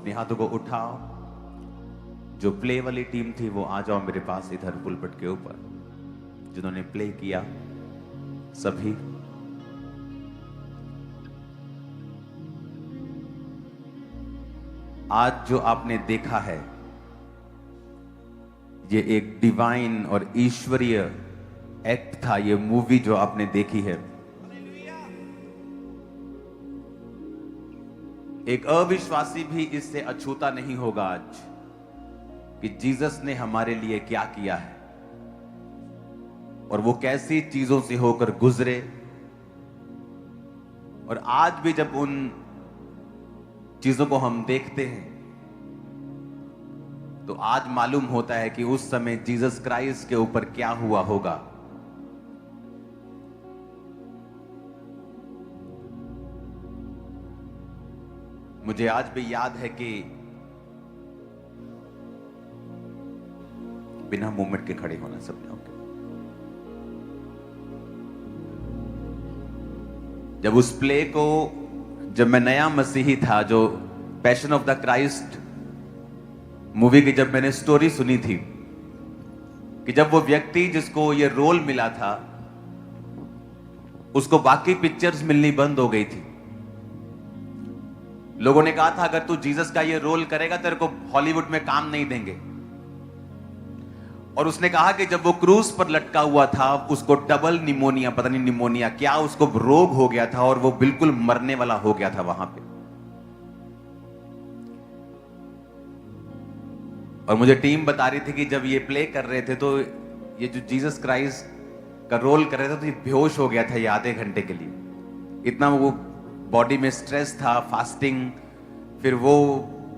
अपने हाथों को उठाओ। जो प्ले वाली टीम थी वो आ जाओ मेरे पास इधर पुलपट के ऊपर। जिन्होंने प्ले किया सभी। आज जो आपने देखा है ये एक डिवाइन और ईश्वरीय एक्ट था। ये मूवी जो आपने देखी है, एक अविश्वासी भी इससे अछूता नहीं होगा आज कि जीसस ने हमारे लिए क्या किया है और वो कैसी चीजों से होकर गुजरे। और आज भी जब उन चीजों को हम देखते हैं तो आज मालूम होता है कि उस समय जीसस क्राइस्ट के ऊपर क्या हुआ होगा। मुझे आज भी याद है कि बिना मूवमेंट के खड़े होना सबने। ओके, जब उस प्ले को, जब मैं नया मसीही था, जो passion of the Christ movie की जब मैंने स्टोरी सुनी थी कि जब वो व्यक्ति जिसको ये रोल मिला था उसको बाकी पिक्चर्स मिलनी बंद हो गई थी। लोगों ने कहा था अगर तू जीसस का ये रोल करेगा तेरे को हॉलीवुड में काम नहीं देंगे। और उसने कहा कि जब वो क्रूज पर लटका हुआ था उसको डबल निमोनिया, पता नहीं निमोनिया क्या, उसको रोग हो गया था और वो बिल्कुल मरने वाला हो गया था वहां पे। और मुझे टीम बता रही थी कि जब ये प्ले कर रहे थे तो ये जो जीसस क्राइस्ट का रोल कर रहे थे तो ये बेहोश हो गया था ये आधे घंटे के लिए। इतना वो बॉडी में स्ट्रेस था, फास्टिंग, फिर वो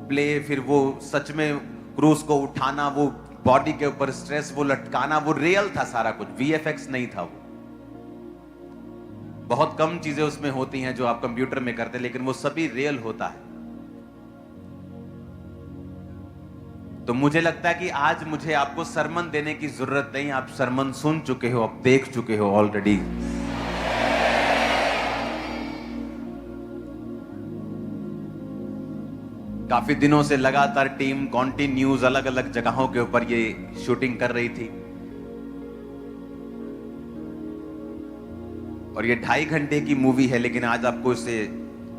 प्ले, फिर वो सच में क्रूज को उठाना, वो बॉडी के ऊपर स्ट्रेस, वो लटकाना, वो रियल था सारा कुछ, वीएफएक्स नहीं था। वो बहुत कम चीजें उसमें होती हैं जो आप कंप्यूटर में करते, लेकिन वो सभी रियल होता है। तो मुझे लगता है कि आज मुझे आपको सरमन देने की जरूरत नहीं, आप सरमन सुन चुके हो, आप देख चुके हो ऑलरेडी। काफी दिनों से लगातार टीम कॉन्टिन्यूज अलग अलग जगहों के ऊपर ये शूटिंग कर रही थी और ये 2.5 घंटे की मूवी है, लेकिन आज आपको इसे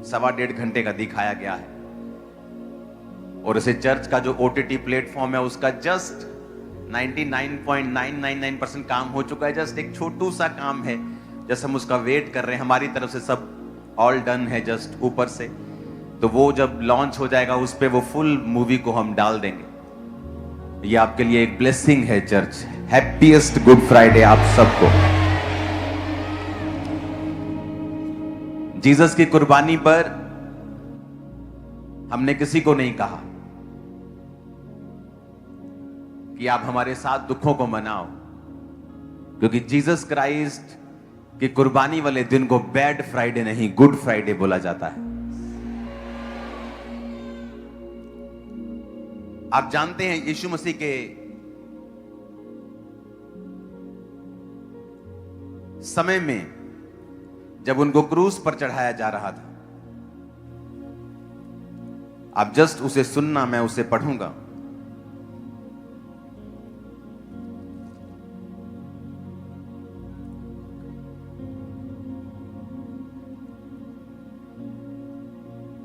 1.25 घंटे का दिखाया गया है। और इसे चर्च का जो OTT प्लेटफॉर्म है उसका जस्ट 99.999% काम हो चुका है। जस्ट एक छोटू सा काम है, जस्ट हम उसका वेट कर रहे हैं। हमारी तरफ से सब ऑल डन है, जस्ट ऊपर से। तो वो जब लॉन्च हो जाएगा उस पे वो फुल मूवी को हम डाल देंगे। ये आपके लिए एक ब्लेसिंग है चर्च। हैप्पीएस्ट गुड फ्राइडे आप सबको। जीसस की कुर्बानी पर हमने किसी को नहीं कहा कि आप हमारे साथ दुखों को मनाओ, क्योंकि जीसस क्राइस्ट की कुर्बानी वाले दिन को बैड फ्राइडे नहीं गुड फ्राइडे बोला जाता है। आप जानते हैं यीशु मसीह के समय में जब उनको क्रूस पर चढ़ाया जा रहा था, आप जस्ट उसे सुनना, मैं उसे पढ़ूंगा।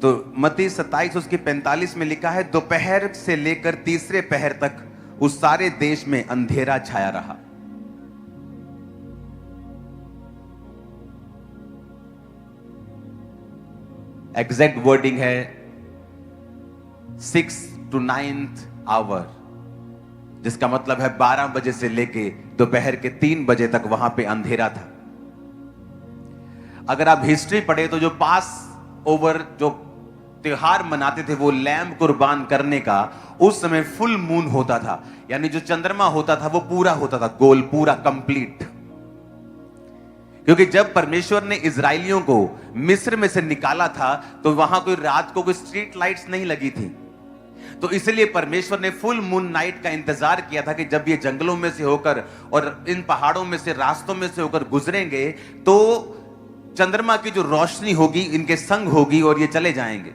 तो मत्ती 27 उसकी 45 में लिखा है, दोपहर से लेकर तीसरे पहर तक उस सारे देश में अंधेरा छाया रहा। एग्जैक्ट वर्डिंग है 6 to 9th hour, जिसका मतलब है 12 बजे से लेके दोपहर के 3 बजे तक वहां पे अंधेरा था। अगर आप हिस्ट्री पढ़े तो जो पास ओवर जो त्योहार मनाते थे वो लैम्ब कुर्बान करने का, उस समय फुल मून होता था, यानी जो चंद्रमा होता था वो पूरा होता था, गोल, पूरा कंप्लीट। क्योंकि जब परमेश्वर ने इजरायलियों को मिस्र में से निकाला था तो वहां कोई रात को कोई स्ट्रीट लाइट्स नहीं लगी थी। तो इसलिए परमेश्वर ने फुल मून नाइट का इंतजार किया था कि जब ये जंगलों में से होकर और इन पहाड़ों में से, रास्तों में से होकर गुजरेंगे तो चंद्रमा की जो रोशनी होगी इनके संग होगी और ये चले जाएंगे।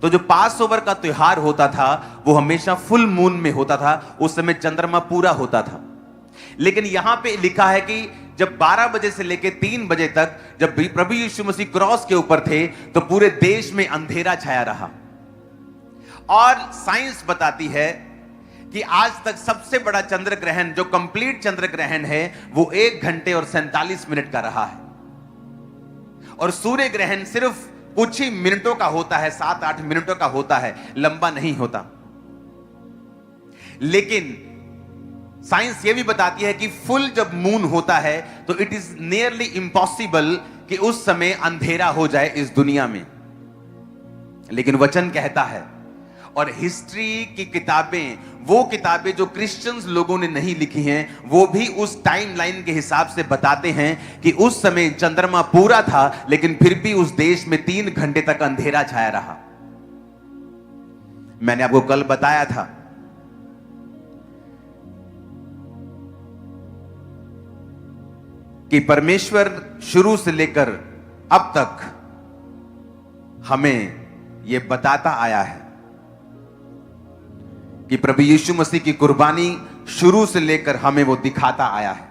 तो जो पास ओवर का त्योहार होता था वो हमेशा फुल मून में होता था, उस समय चंद्रमा पूरा होता था। लेकिन यहां पे लिखा है कि जब 12 बजे से लेकर 3 बजे तक जब प्रभु यीशु मसीह क्रॉस के ऊपर थे तो पूरे देश में अंधेरा छाया रहा। और साइंस बताती है कि आज तक सबसे बड़ा चंद्र ग्रहण, जो कंप्लीट चंद्र ग्रहण है, वो 1 घंटे और 47 मिनट का रहा है। और सूर्य ग्रहण सिर्फ कुछ ही मिनटों का होता है, 7-8 मिनटों का होता है, लंबा नहीं होता। लेकिन साइंस यह भी बताती है कि फुल जब मून होता है तो इट इज नियरली इम्पॉसिबल कि उस समय अंधेरा हो जाए इस दुनिया में। लेकिन वचन कहता है, और हिस्ट्री की किताबें, वो किताबें जो क्रिश्चियंस लोगों ने नहीं लिखी हैं, वो भी उस टाइमलाइन के हिसाब से बताते हैं कि उस समय चंद्रमा पूरा था, लेकिन फिर भी उस देश में 3 घंटे तक अंधेरा छाया रहा। मैंने आपको कल बताया था कि परमेश्वर शुरू से लेकर अब तक हमें यह बताता आया है कि प्रभु यीशु मसीह की कुर्बानी शुरू से लेकर हमें वो दिखाता आया है।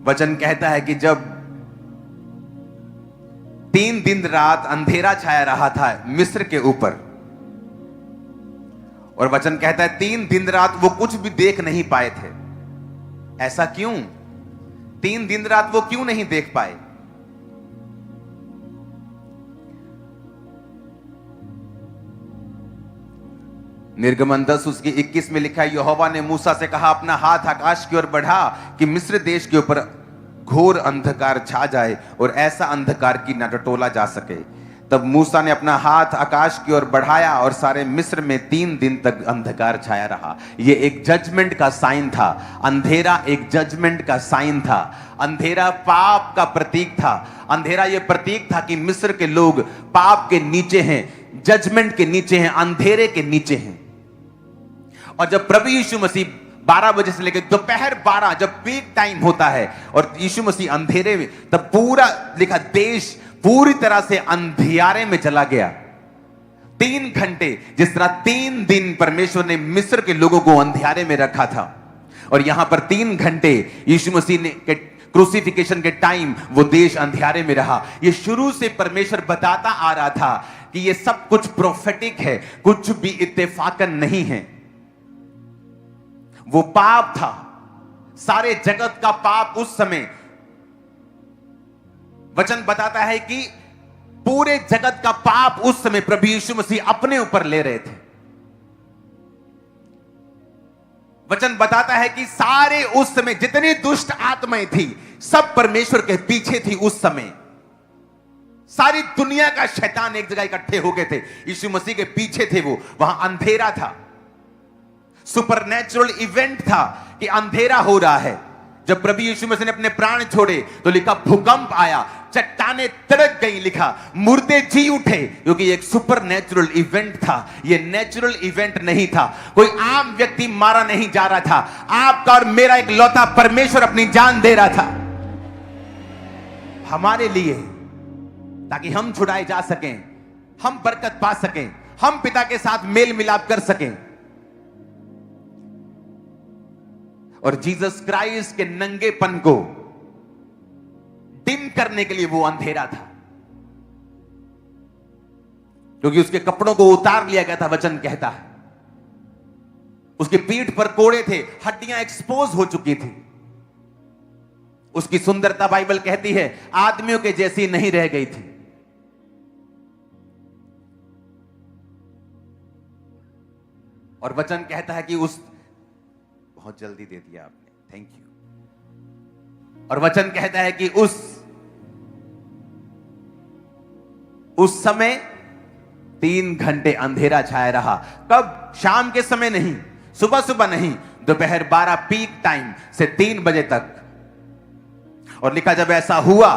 वचन कहता है कि जब 3 दिन रात अंधेरा छाया रहा था मिस्र के ऊपर, और वचन कहता है 3 दिन रात वो कुछ भी देख नहीं पाए थे। ऐसा क्यों? 3 दिन रात वो क्यों नहीं देख पाए? निर्गमन 10 उसकी 21 में लिखा है, यहोवा ने मूसा से कहा, अपना हाथ आकाश की ओर बढ़ा कि मिस्र देश के ऊपर घोर अंधकार छा जाए और ऐसा अंधकार की न टटोला जा सके। तब मूसा ने अपना हाथ आकाश की ओर बढ़ाया और सारे मिस्र में 3 दिन तक अंधकार छाया रहा। यह एक जजमेंट का साइन था। अंधेरा एक जजमेंट का साइन था। अंधेरा पाप का प्रतीक था। अंधेरा यह प्रतीक था कि मिस्र के लोग पाप के नीचे हैं, जजमेंट के नीचे हैं, अंधेरे के नीचे हैं। और जब प्रभु यीशु मसीह 12 बजे से लेकर दोपहर 12, जब पीक टाइम होता है और यीशु मसीह अंधेरे में, तब पूरा लिखा देश पूरी तरह से अंधियारे में चला गया। 3 घंटे, जिस तरह 3 दिन परमेश्वर ने मिस्र के लोगों को अंधियारे में रखा था, और यहां पर 3 घंटे यीशु मसीह ने के क्रूसिफिकेशन के टाइम वो देश अंधियारे में रहा। ये शुरू से परमेश्वर बताता आ रहा था कि ये सब कुछ प्रोफेटिक है, कुछ भी इत्तेफाकन नहीं है। वो पाप था, सारे जगत का पाप उस समय, वचन बताता है कि पूरे जगत का पाप उस समय प्रभु यीशु मसीह अपने ऊपर ले रहे थे। वचन बताता है कि सारे उस समय जितनी दुष्ट आत्माएं थी, सब परमेश्वर के पीछे थी। उस समय सारी दुनिया का शैतान एक जगह इकट्ठे हो गए थे, यीशु मसीह के पीछे थे। वो वहां अंधेरा था, सुपरनैचुरल इवेंट था कि अंधेरा हो रहा है। जब प्रभु यीशु मसीह ने अपने प्राण छोड़े तो लिखा भूकंप आया, चट्टानें तड़क गई, लिखा मुर्दे जी उठे, क्योंकि एक सुपरनैचुरल इवेंट था। यह नेचुरल इवेंट नहीं था। कोई आम व्यक्ति मारा नहीं जा रहा था, आपका और मेरा एक लौता परमेश्वर अपनी जान दे रहा था हमारे लिए, ताकि हम छुड़ाए जा सकें, हम बरकत पा सकें, हम पिता के साथ मेल मिलाप कर सकें। और जीसस क्राइस्ट के नंगेपन को डिम करने के लिए वो अंधेरा था, क्योंकि उसके कपड़ों को उतार लिया गया था। वचन कहता है उसकी पीठ पर कोड़े थे, हड्डियां एक्सपोज हो चुकी थी। उसकी सुंदरता बाइबल कहती है आदमियों के जैसी नहीं रह गई थी। और वचन कहता है कि बहुत जल्दी दे दिया आपने, थैंक यू। और वचन कहता है कि उस समय 3 घंटे अंधेरा छाया रहा। कब? शाम के समय नहीं, सुबह सुबह नहीं, दोपहर 12 पीक टाइम से 3 बजे तक। और लिखा जब ऐसा हुआ,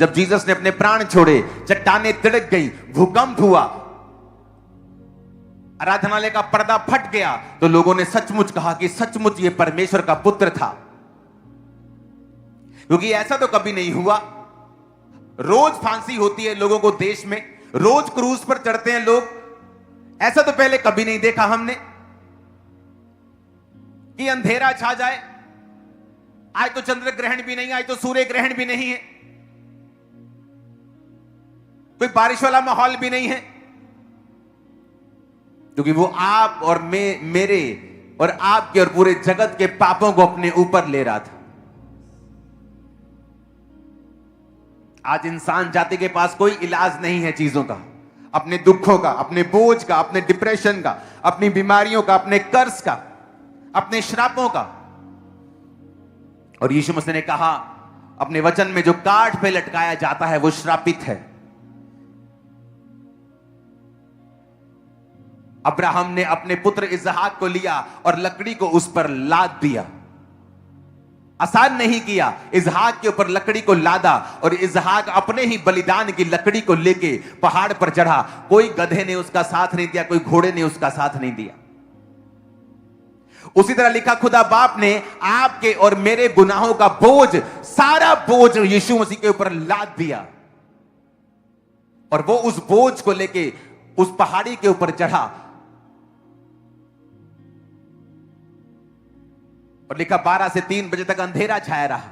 जब जीसस ने अपने प्राण छोड़े, चट्टानें तिड़क गई, भूकंप हुआ, आराधनालय का पर्दा फट गया, तो लोगों ने सचमुच कहा कि सचमुच ये परमेश्वर का पुत्र था, क्योंकि ऐसा तो कभी नहीं हुआ। रोज फांसी होती है लोगों को देश में, रोज क्रूज पर चढ़ते हैं लोग। ऐसा तो पहले कभी नहीं देखा हमने कि अंधेरा छा जाए। आज तो चंद्र ग्रहण भी नहीं, आज तो सूर्य ग्रहण भी नहीं है, कोई बारिश वाला माहौल भी नहीं है, क्योंकि वो आप और मेरे और आपके और पूरे जगत के पापों को अपने ऊपर ले रहा था। आज इंसान जाति के पास कोई इलाज नहीं है चीजों का, अपने दुखों का, अपने बोझ का, अपने डिप्रेशन का, अपनी बीमारियों का, अपने कर्ज का, अपने श्रापों का। और यीशु मसीह ने कहा अपने वचन में, जो काठ पे लटकाया जाता है वो श्रापित है। अब्राहम ने अपने पुत्र इसहाक को लिया और लकड़ी को उस पर लाद दिया। आसान नहीं किया, इसहाक के ऊपर लकड़ी को लादा और इसहाक अपने ही बलिदान की लकड़ी को लेके पहाड़ पर चढ़ा। कोई गधे ने उसका साथ नहीं दिया, कोई घोड़े ने उसका साथ नहीं दिया। उसी तरह लिखा, खुदा बाप ने आपके और मेरे गुनाहों का बोझ, सारा बोझ यीशु मसीह के ऊपर लाद दिया और वो उस बोझ को लेके उस पहाड़ी के ऊपर चढ़ा। और लिखा 12 से 3 बजे तक अंधेरा छाया रहा।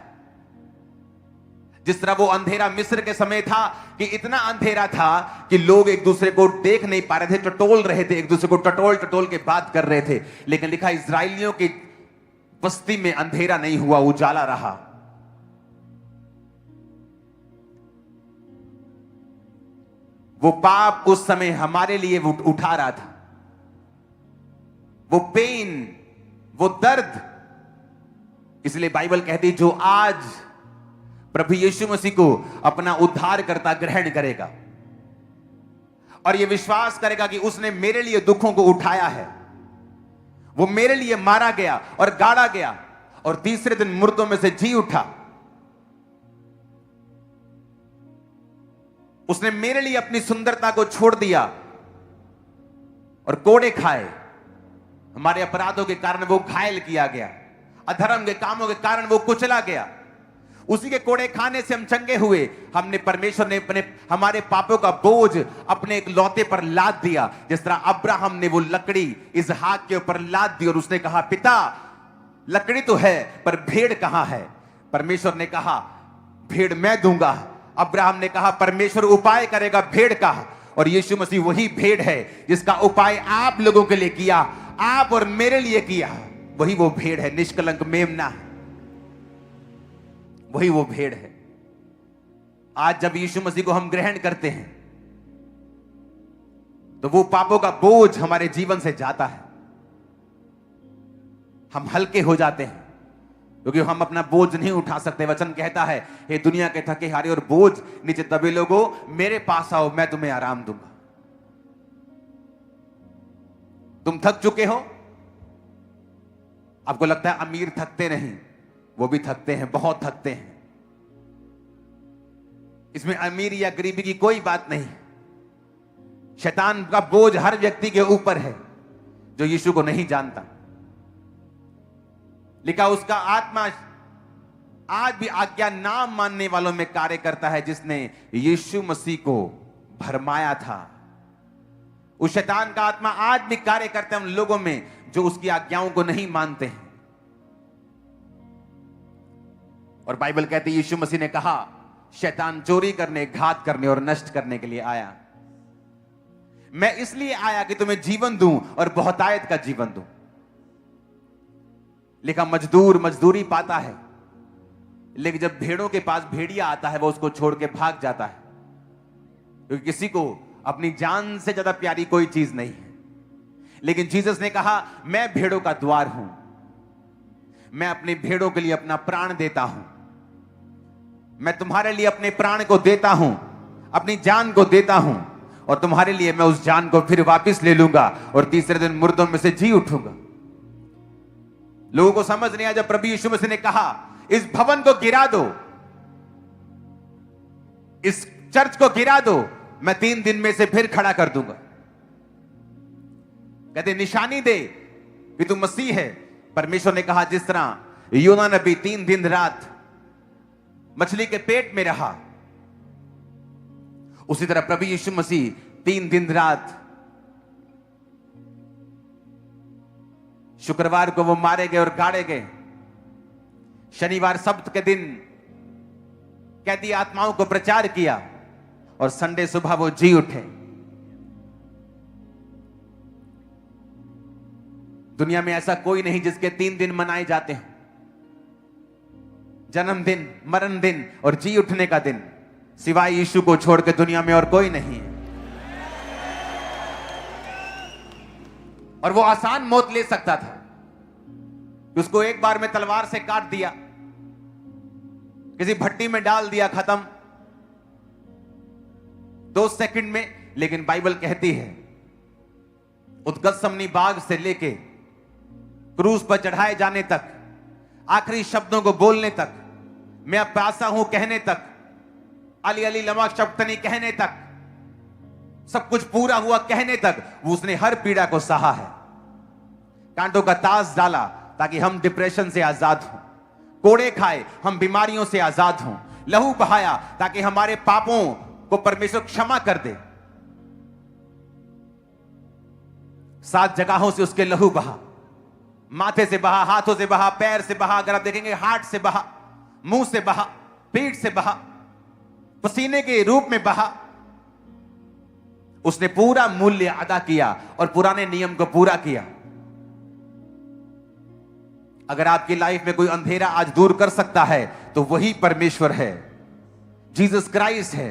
जिस तरह वो अंधेरा मिस्र के समय था कि इतना अंधेरा था कि लोग एक दूसरे को देख नहीं पा रहे थे, टटोल रहे थे, एक दूसरे को टटोल टटोल के बात कर रहे थे। लेकिन लिखा इस्राएलियों की बस्ती में अंधेरा नहीं हुआ, उजाला रहा। वो पाप उस समय हमारे लिए वो उठा रहा था, वो पेन, वो दर्द। इसलिए बाइबल कहती, जो आज प्रभु यीशु मसीह को अपना उद्धारकर्ता ग्रहण करेगा और यह विश्वास करेगा कि उसने मेरे लिए दुखों को उठाया है, वो मेरे लिए मारा गया और गाड़ा गया और तीसरे दिन मुर्दों में से जी उठा, उसने मेरे लिए अपनी सुंदरता को छोड़ दिया और कोड़े खाए। हमारे अपराधों के कारण वो घायल किया गया, अधर्म के कामों के कारण वो कुचला गया। उसी के कोड़े खाने से हम चंगे हुए। हमने, परमेश्वर ने अपने हमारे पापों का बोझ अपने एक लौते पर लाद दिया। जिस तरह अब्राहम ने वो लकड़ी इसहाक के ऊपर लाद दी और उसने कहा, पिता लकड़ी तो है पर भेड़ कहां है? परमेश्वर ने कहा, भेड़ मैं दूंगा। अब्राहम ने कहा, परमेश्वर उपाय करेगा भेड़ का। और यीशु मसीह वही भेड़ है जिसका उपाय आप लोगों के लिए किया, आप और मेरे लिए किया। वही वो भेड़ है, निष्कलंक मेमना, वही वो भेड़ है। आज जब यीशु मसीह को हम ग्रहण करते हैं तो वो पापों का बोझ हमारे जीवन से जाता है, हम हल्के हो जाते हैं, क्योंकि हम अपना बोझ नहीं उठा सकते। वचन कहता है, हे दुनिया के थके हारे और बोझ नीचे दबे लोगों, मेरे पास आओ, मैं तुम्हें आराम दूंगा। तुम थक चुके हो, आपको लगता है अमीर थकते नहीं, वो भी थकते हैं, बहुत थकते हैं। इसमें अमीर या गरीबी की कोई बात नहीं। शैतान का बोझ हर व्यक्ति के ऊपर है जो यीशु को नहीं जानता। लिखा, उसका आत्मा आज भी आज्ञा ना मानने वालों में कार्य करता है, जिसने यीशु मसीह को भरमाया था। उस शैतान का आत्मा आज भी कार्य करता है उन लोगों में जो उसकी आज्ञाओं को नहीं मानते हैं। और बाइबल कहती है, यीशु मसीह ने कहा, शैतान चोरी करने, घात करने और नष्ट करने के लिए आया। मैं इसलिए आया कि तुम्हें जीवन दूं और बहुतायत का जीवन दूं। लिखा, मजदूर मजदूरी पाता है, लेकिन जब भेड़ों के पास भेड़िया आता है वो उसको छोड़ के भाग जाता है, क्योंकि किसी को अपनी जान से ज्यादा प्यारी कोई चीज नहीं है। लेकिन जीसस ने कहा, मैं भेड़ों का द्वार हूं, मैं अपनी भेड़ों के लिए अपना प्राण देता हूं। मैं तुम्हारे लिए अपने प्राण को देता हूं, अपनी जान को देता हूं, और तुम्हारे लिए मैं उस जान को फिर वापस ले लूंगा और तीसरे दिन मुर्दों में से जी उठूंगा। लोगों को समझ नहीं आया जब प्रभु यीशु मसीह ने कहा, इस भवन को गिरा दो, इस चर्च को गिरा दो, मैं 3 दिन में से फिर खड़ा कर दूंगा। कहते निशानी दे कि तू मसीह है। परमेश्वर ने कहा, जिस तरह योना नबी 3 दिन रात मछली के पेट में रहा, उसी तरह प्रभु यीशु मसीह 3 दिन रात, शुक्रवार को वो मारे गए और गाड़े गए, शनिवार सब्त के दिन कैदी आत्माओं को प्रचार किया और संडे सुबह वो जी उठे। दुनिया में ऐसा कोई नहीं जिसके 3 दिन मनाए जाते हैं, जन्मदिन, मरण दिन और जी उठने का दिन, सिवाय यीशु को छोड़ के दुनिया में और कोई नहीं है। और वो आसान मौत ले सकता था, उसको एक बार में तलवार से काट दिया, किसी भट्टी में डाल दिया, खत्म 2 सेकंड में। लेकिन बाइबल कहती है उद्गतसमनी बाग से लेके क्रूस पर चढ़ाए जाने तक, आखिरी शब्दों को बोलने तक, मैं अब प्यासा हूं कहने तक, अली अली लमा शब्दनी कहने तक, सब कुछ पूरा हुआ कहने तक, वो उसने हर पीड़ा को सहा है। कांटों का ताज डाला ताकि हम डिप्रेशन से आजाद हों, कोड़े खाए हम बीमारियों से आजाद हों, लहू बहाया ताकि हमारे पापों को परमेश्वर क्षमा कर दे। 7 जगहों से उसके लहू बहा, माथे से बहा, हाथों से बहा, पैर से बहा, अगर आप देखेंगे हार्ट से बहा, मुंह से बहा, पीठ से बहा, पसीने के रूप में बहा। उसने पूरा मूल्य अदा किया और पुराने नियम को पूरा किया। अगर आपकी लाइफ में कोई अंधेरा आज दूर कर सकता है तो वही परमेश्वर है, जीसस क्राइस्ट है,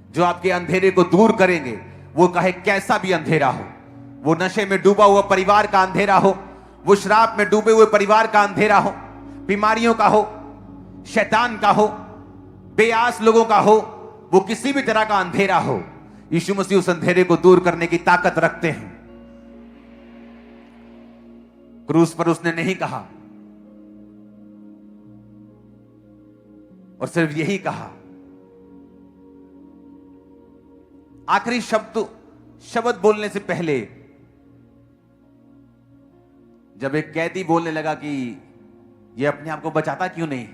जो आपके अंधेरे को दूर करेंगे। वो कहे कैसा भी अंधेरा हो, वो नशे में डूबा हुआ परिवार का अंधेरा हो, वो शराब में डूबे हुए परिवार का अंधेरा हो, बीमारियों का हो, शैतान का हो, बेआस लोगों का हो, वो किसी भी तरह का अंधेरा हो, यीशु मसीह उस अंधेरे को दूर करने की ताकत रखते हैं। क्रूस पर उसने नहीं कहा और सिर्फ यही कहा, आखिरी शब्द बोलने से पहले जब एक कैदी बोलने लगा कि ये अपने आप को बचाता क्यों नहीं,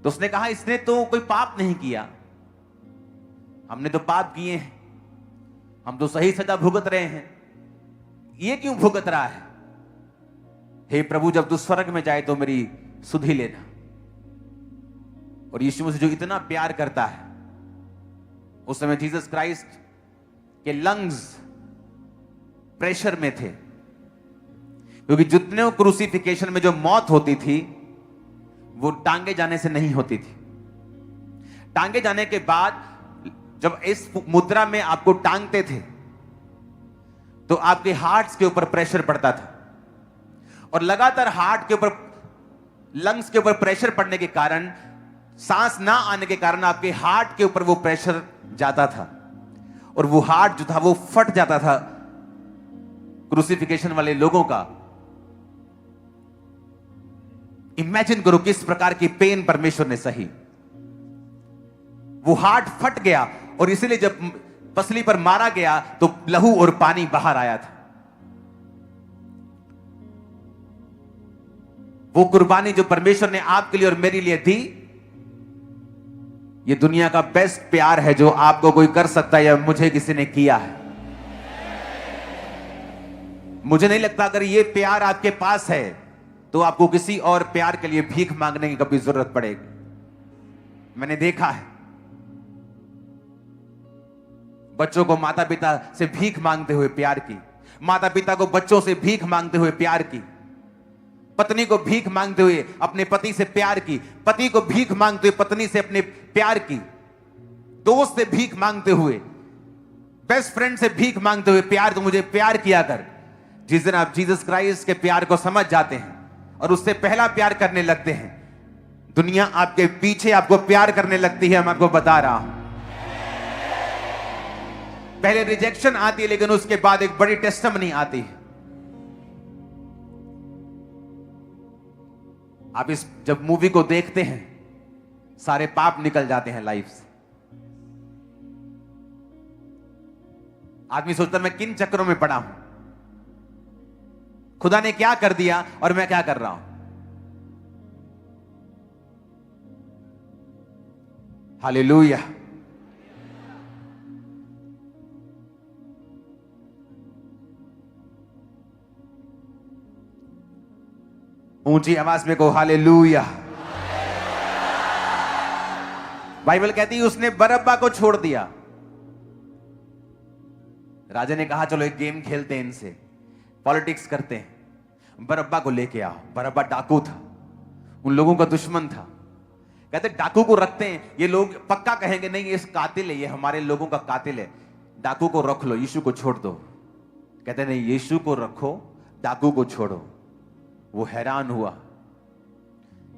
तो उसने कहा इसने तो कोई पाप नहीं किया, हमने तो पाप किए हैं, हम तो सही सजा भुगत रहे हैं, ये क्यों भुगत रहा है? हे प्रभु, जब तू स्वर्ग में जाए तो मेरी सुधि लेना। और यीशु मसीह जो इतना प्यार करता है, उस समय जीसस क्राइस्ट के लंग्स प्रेशर में थे, क्योंकि जितने क्रूसिफिकेशन में जो मौत होती थी वो टांगे जाने से नहीं होती थी। टांगे जाने के बाद जब इस मुद्रा में आपको टांगते थे तो आपके हार्ट्स के ऊपर प्रेशर पड़ता था, और लगातार हार्ट के ऊपर, लंग्स के ऊपर प्रेशर पड़ने के कारण, सांस ना आने के कारण आपके हार्ट के ऊपर वो प्रेशर जाता था और वो हार्ट जो था वो फट जाता था क्रूसिफिकेशन वाले लोगों का। इमेजिन करो किस प्रकार की पेन परमेश्वर ने सही। वो हार्ट फट गया और इसीलिए जब पसली पर मारा गया तो लहू और पानी बाहर आया था। वो कुर्बानी जो परमेश्वर ने आपके लिए और मेरे लिए दी, ये दुनिया का बेस्ट प्यार है जो आपको कोई कर सकता है या मुझे किसी ने किया है। मुझे नहीं लगता अगर ये प्यार आपके पास है तो आपको किसी और प्यार के लिए भीख मांगने की कभी जरूरत पड़ेगी। मैंने देखा है बच्चों को माता पिता से भीख मांगते हुए प्यार की, माता पिता को बच्चों से भीख मांगते हुए प्यार की, पत्नी को भीख मांगते हुए अपने पति से प्यार की, पति को भीख मांगते हुए पत्नी से अपने प्यार की, दोस्त से भीख मांगते हुए, बेस्ट फ्रेंड से भीख मांगते हुए प्यार। तो मुझे प्यार किया कर। जिस दिन आप जीसस क्राइस्ट के प्यार को समझ जाते हैं और उससे पहला प्यार करने लगते हैं, दुनिया आपके पीछे आपको प्यार करने लगती है। मैं आपको बता रहा हूं, पहले रिजेक्शन आती है लेकिन उसके बाद एक बड़ी टेस्टिमनी आती है। आप इस जब मूवी को देखते हैं सारे पाप निकल जाते हैं लाइफ से। आदमी सोचता मैं किन चक्करों में पड़ा हूं, खुदा ने क्या कर दिया और मैं क्या कर रहा हूं। हालेलुया। ऊंची आवाज में कहो हालेलुया। बाइबल कहती है उसने बरअब्बा को छोड़ दिया। राजा ने कहा चलो एक गेम खेलते हैं, इनसे पॉलिटिक्स करते हैं, बरअब्बा को लेके आओ। बरअब्बा डाकू था, उन लोगों का दुश्मन था। कहते डाकू को रखते हैं, ये लोग पक्का कहेंगे नहीं ये कातिल है, ये हमारे लोगों का कातिल है, डाकू को रख लो, यीशु को छोड़ दो। कहते नहीं यीशु को रखो, डाकू को छोड़ो। वो हैरान हुआ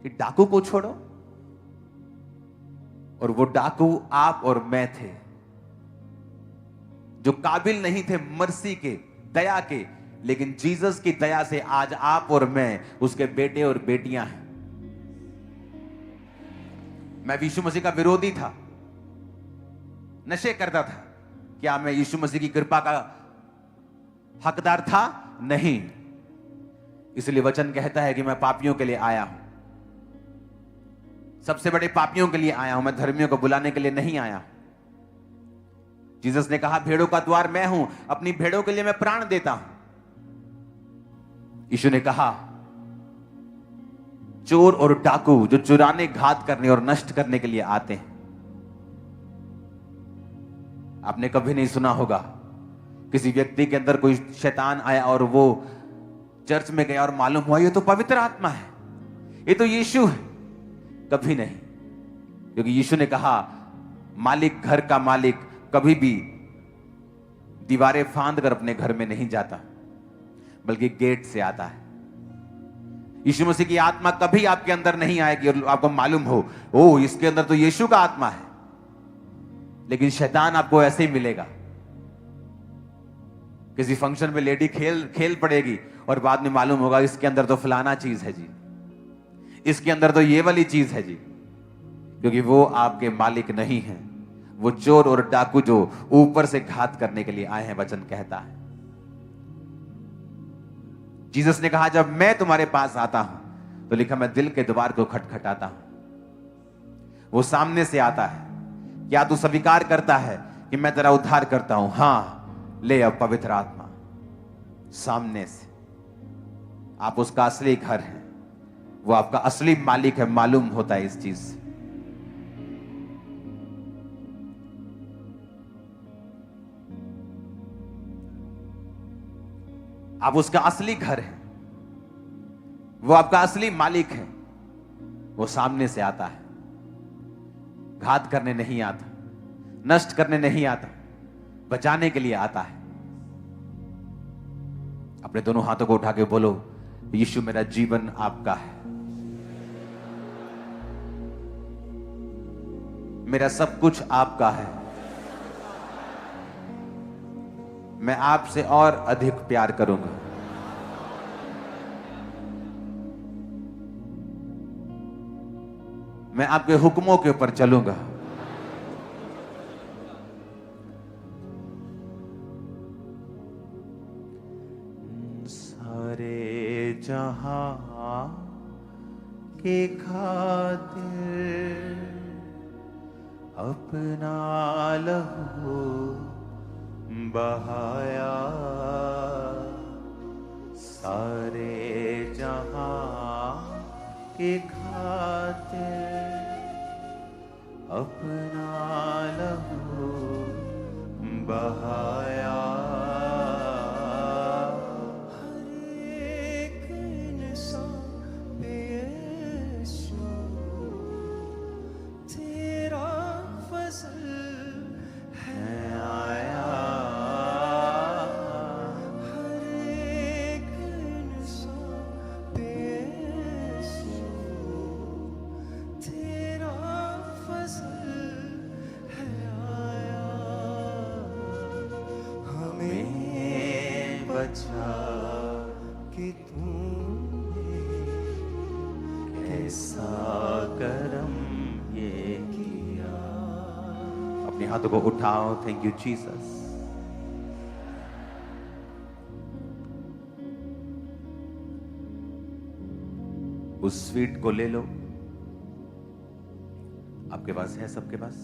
कि डाकू को छोड़ो, और वो डाकू आप और मैं थे, जो काबिल नहीं थे मर्सी के, दया के, लेकिन जीसस की दया से आज आप और मैं उसके बेटे और बेटियां हैं। मैं यीशु मसीह का विरोधी था, नशे करता था। क्या मैं यीशु मसीह की कृपा का हकदार था? नहीं। इसलिए वचन कहता है कि मैं पापियों के लिए आया हूं, सबसे बड़े पापियों के लिए आया हूं, मैं धर्मियों को बुलाने के लिए नहीं आया। जीसस ने कहा भेड़ों का द्वार मैं हूं, अपनी भेड़ों के लिए मैं प्राण देता हूं। यीशु ने कहा चोर और डाकू जो चुराने, घात करने और नष्ट करने के लिए आते हैं। आपने कभी नहीं सुना होगा किसी व्यक्ति के अंदर कोई शैतान आया और वो चर्च में गया और मालूम हुआ ये तो पवित्र आत्मा है, ये तो यीशु है। कभी नहीं, क्योंकि यीशु ने कहा मालिक, घर का मालिक कभी भी दीवारें फांद कर अपने घर में नहीं जाता, बल्कि गेट से आता है। यीशु मसीह की आत्मा कभी आपके अंदर नहीं आएगी और आपको मालूम हो ओ इसके अंदर तो यीशु का आत्मा है, लेकिन शैतान आपको ऐसे ही मिलेगा। किसी फंक्शन में लेडी खेल पड़ेगी और बाद में मालूम होगा इसके अंदर तो फलाना चीज है जी, इसके अंदर तो ये वाली चीज है जी, क्योंकि वो आपके मालिक नहीं है, वो चोर और डाकू जो ऊपर से घात करने के लिए आए हैं, वचन कहता है। जीसस ने कहा जब मैं तुम्हारे पास आता हूं तो लिखा मैं दिल के द्वार को खटखटाता हूं। वो सामने से आता है। क्या तू स्वीकार करता है कि मैं तेरा उद्धार करता हूं? हां, ले अब पवित्र आत्मा सामने से। आप उसका असली घर है, वो आपका असली मालिक है, मालूम होता है इस चीज से। आप उसका असली घर है, वो आपका असली मालिक है। वो सामने से आता है, घात करने नहीं आता, नष्ट करने नहीं आता, बचाने के लिए आता है। अपने दोनों हाथों को उठा के बोलो यीशु मेरा जीवन आपका है, मेरा सब कुछ आपका है, मैं आपसे और अधिक प्यार करूंगा। मैं आपके हुक्मों के ऊपर चलूंगा। सारे जहां के खातिर अपना लहू बहाया, सारे जहां के खातिर अपना लहू बहाया। हर एक इंसान पे यीशु तेरा फजल है आया। हर एक इंसान पे यीशु तेरा फजल है आया। हमें बचा कि तूने कैसा करम ये किया। अपने हाथों को उठाओ। Thank you Jesus. उस स्वीट को ले लो, आपके पास है? सबके पास?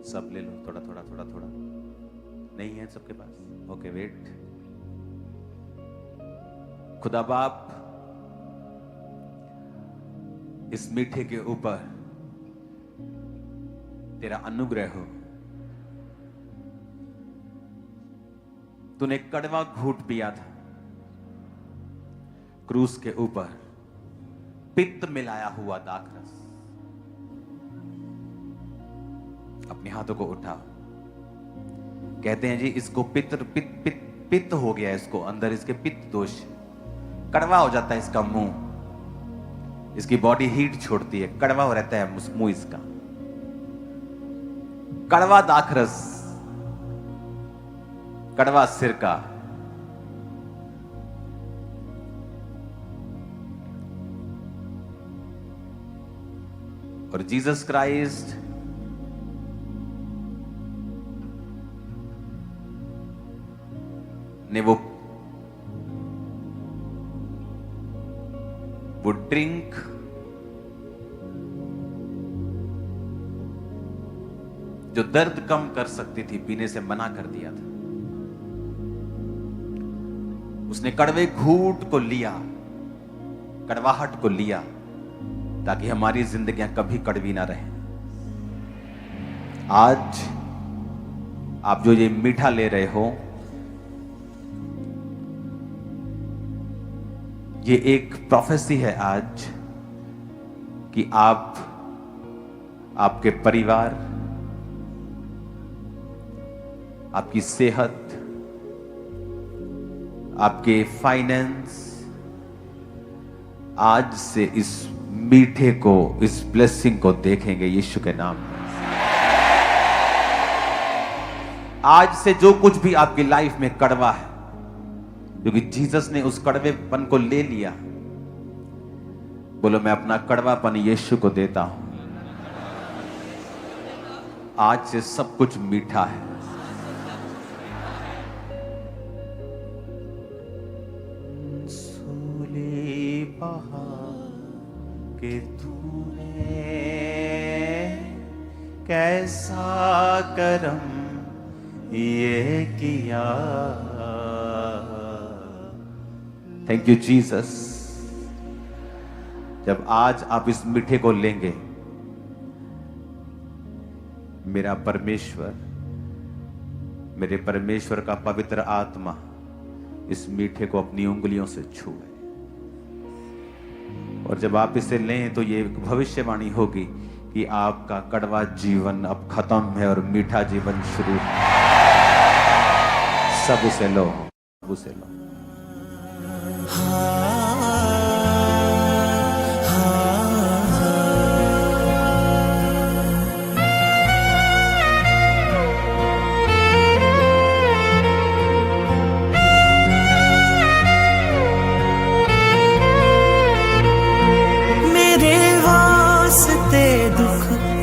सब ले लो, थोड़ा थोड़ा थोड़ा थोड़ा। नहीं है सबके पास? Okay, wait. खुदा बाप, इस मीठे के ऊपर तेरा अनुग्रह हो। तूने कड़वा घूंट पिया था क्रूस के ऊपर, पित्त मिलाया हुआ दाखरस। अपने हाथों को उठाओ। कहते हैं जी इसको पित्त हो गया, इसको अंदर इसके पित्त दोष, कड़वा हो जाता है इसका मुंह, इसकी बॉडी हीट छोड़ती है, कड़वा हो रहता है मुंह इसका। कड़वा दाखरस, कड़वा सिरका। और जीसस क्राइस्ट ने वो ड्रिंक जो दर्द कम कर सकती थी, पीने से मना कर दिया था। उसने कड़वे घूंट को लिया, कड़वाहट को लिया, ताकि हमारी जिंदगियां कभी कड़वी ना रहें। आज आप जो ये मीठा ले रहे हो, ये एक प्रोफेसी है आज कि आप, आपके परिवार, आपकी सेहत, आपके फाइनेंस आज से इस मीठे को, इस ब्लेसिंग को देखेंगे यीशु के नाम में। आज से जो कुछ भी आपकी लाइफ में कड़वा है, क्योंकि जीसस ने उस कड़वेपन को ले लिया। बोलो, मैं अपना कड़वापन यीशु को देता हूं। आज से सब कुछ मीठा है। सूली पहाड़ के तूने कैसा करम ये किया। Thank you Jesus. जब आज आप इस मीठे को लेंगे, मेरा परमेश्वर, मेरे परमेश्वर का पवित्र आत्मा इस मीठे को अपनी उंगलियों से छुए। और जब आप इसे लें तो ये भविष्यवाणी होगी कि आपका कड़वा जीवन अब खत्म है और मीठा जीवन शुरू है। सब उसे लो, सब उसे लो।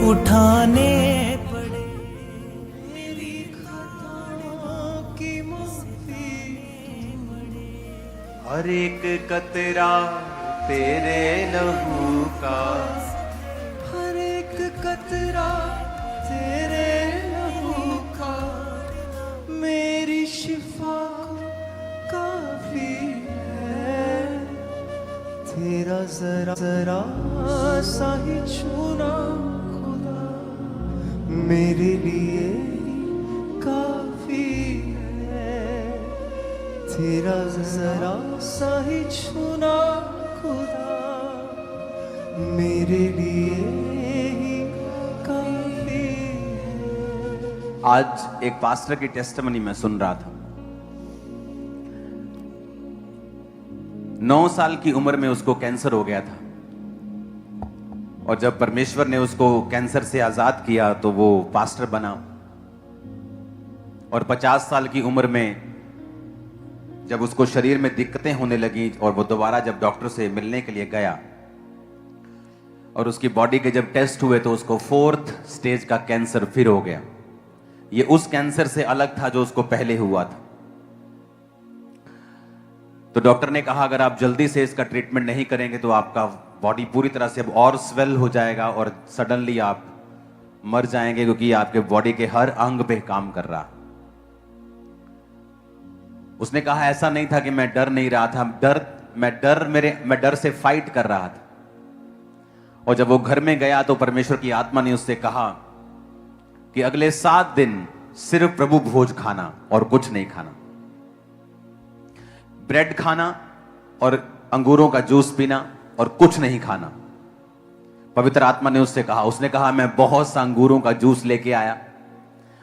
उठाने पड़े मेरी खताओं की मुक्ति पड़े। हर एक कतरा तेरे लहू का, हर एक कतरा तेरे लहू का मेरी शिफा काफी है। तेरा जरा जरा सा ही छूना मेरे लिए काफी है। तेरा जरा सा ही छूना खुदा मेरे लिए ही काफी है। आज एक पास्टर की टेस्टिमनी में सुन रहा था। 9 साल की उम्र में उसको कैंसर हो गया था, और जब परमेश्वर ने उसको कैंसर से आजाद किया तो वो पास्टर बना। और 50 साल की उम्र में जब उसको शरीर में दिक्कतें होने लगी और वो दोबारा जब डॉक्टर से मिलने के लिए गया और उसकी बॉडी के जब टेस्ट हुए तो उसको 4th स्टेज का कैंसर फिर हो गया। ये उस कैंसर से अलग था जो उसको पहले हुआ था। तो डॉक्टर ने कहा अगर आप जल्दी से इसका ट्रीटमेंट नहीं करेंगे तो आपका बॉडी पूरी तरह से अब और स्वेल हो जाएगा और सडनली आप मर जाएंगे, क्योंकि आपके बॉडी के हर अंग पे काम कर रहा। उसने कहा ऐसा नहीं था कि मैं डर नहीं रहा था, मैं डर से फाइट कर रहा था। और जब वो घर में गया तो परमेश्वर की आत्मा ने उससे कहा कि अगले 7 दिन सिर्फ प्रभु भोज खाना और कुछ नहीं खाना, ब्रेड खाना और अंगूरों का जूस पीना और कुछ नहीं खाना। पवित्र आत्मा ने उससे कहा, उसने कहा मैं बहुत सा अंगूरों का जूस लेके आया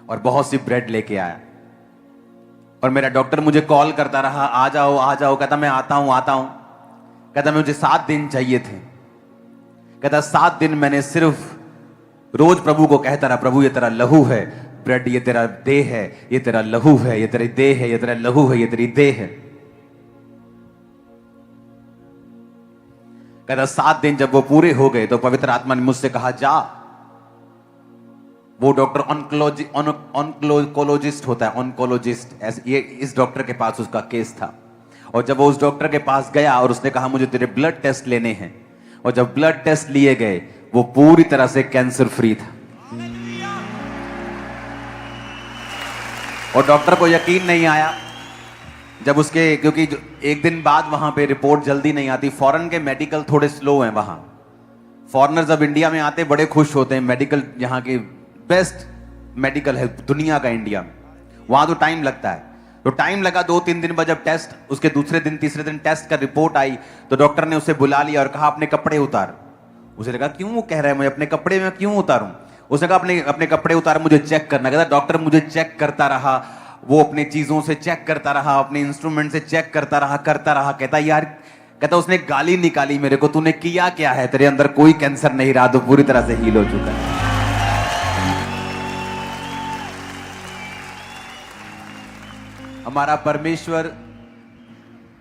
और बहुत सी ब्रेड लेके आया, और मेरा डॉक्टर मुझे कॉल करता रहा, आ जाओ आ जाओ। कहता मैं आता हूं। कहता मुझे 7 दिन चाहिए थे। कहता 7 दिन मैंने सिर्फ रोज प्रभु को कहता रहा, प्रभु ये तेरा लहू है, ब्रेड ये तेरा देह है, ये तेरा लहू है, ये तेरी देह है, ये तेरा लहू है, ये तेरी देह है। कहता 7 दिन जब वो पूरे हो गए तो पवित्र आत्मा ने मुझसे कहा जा। वो डॉक्टर ऑन्कोलॉजिस्ट होता है, ऑन्कोलॉजिस्ट, ये इस डॉक्टर के पास उसका केस था। और जब वो उस डॉक्टर के पास गया और उसने कहा मुझे तेरे ब्लड टेस्ट लेने हैं, और जब ब्लड टेस्ट लिए गए वो पूरी तरह से कैंसर फ्री था। और डॉक्टर को यकीन नहीं आया जब उसके, क्योंकि एक दिन बाद वहां पे रिपोर्ट जल्दी नहीं आती। फॉरेन के मेडिकल थोड़े स्लो हैं वहां। फॉरेनर जब इंडिया में आते बड़े खुश होते हैं, मेडिकल यहाँ की बेस्ट मेडिकल है दुनिया का इंडिया में। वहां तो टाइम लगता है, तो टाइम लगा 2-3 दिन बाद। जब टेस्ट, उसके दूसरे दिन तीसरे दिन टेस्ट का रिपोर्ट आई तो डॉक्टर ने उसे बुला लिया और कहा अपने कपड़े उतार। उसे लगा क्यों वो कह रहा है मैं अपने कपड़े में क्यों उतारूं। उसने कहा अपने कपड़े उतार, मुझे चेक करना। कहता डॉक्टर मुझे चेक करता रहा, वो अपनी चीजों से चेक करता रहा, अपने इंस्ट्रूमेंट से चेक करता रहा। कहता यार, कहता उसने गाली निकाली मेरे को, तूने किया क्या है, तेरे अंदर कोई कैंसर नहीं रहा, तो पूरी तरह से हील हो चुका है। हमारा परमेश्वर,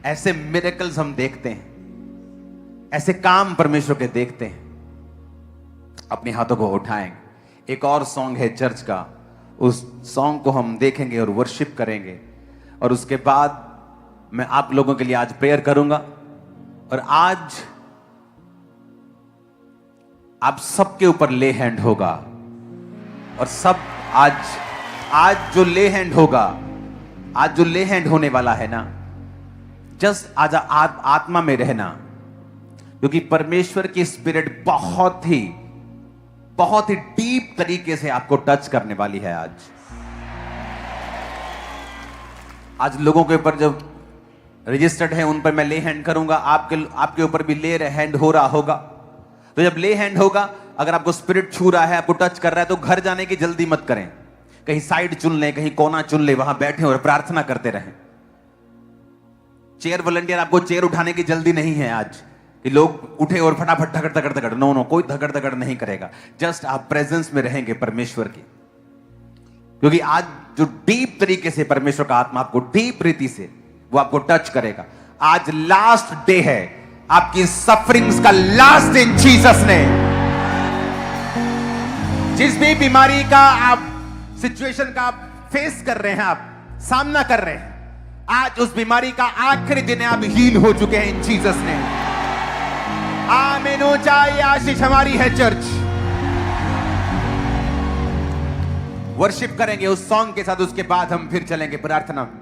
ऐसे मिरेकल्स हम देखते हैं, ऐसे काम परमेश्वर के देखते हैं। अपने हाथों को उठाएंगे। एक और सॉन्ग है चर्च का, उस सॉन्ग को हम देखेंगे और वर्शिप करेंगे, और उसके बाद मैं आप लोगों के लिए आज प्रेयर करूंगा। और आज आप सबके ऊपर ले हैंड होगा, और सब आज जो ले हैंड होगा, आज जो ले हैंड होने वाला है ना, जस्ट आज आत्मा में रहना, क्योंकि परमेश्वर की स्पिरिट बहुत ही डीप तरीके से आपको टच करने वाली है। आज लोगों के ऊपर जब रजिस्टर्ड है उन पर मैं ले हैंड करूंगा, आपके ऊपर भी ले हैंड हो रहा होगा। तो जब ले हैंड होगा, अगर आपको स्पिरिट छू रहा है, आपको टच कर रहा है, तो घर जाने की जल्दी मत करें। कहीं साइड चुन लें, कहीं कोना चुन लें, वहां बैठे और प्रार्थना करते रहें। चेयर वॉलंटियर, आपको चेयर उठाने की जल्दी नहीं है आज कि लोग उठे और फटाफट धकड़। नो, कोई धकड़ नहीं करेगा। जस्ट आप प्रेजेंस में रहेंगे परमेश्वर की, क्योंकि आज जो डीप तरीके से परमेश्वर का आत्मा आपको डीप रीति से वो आपको टच करेगा। आज लास्ट डे है आपकी सफरिंग्स का, लास्ट इन जीसस ने। जिस भी बीमारी का आप सिचुएशन का आप फेस कर रहे हैं, आप सामना कर रहे हैं, आज उस बीमारी का आखिरी दिन है, आप हील हो चुके हैं इन जीसस ने। आमीन हो जाए, आशीष हमारी है चर्च। वर्शिप करेंगे उस सॉन्ग के साथ, उसके बाद हम फिर चलेंगे प्रार्थना में।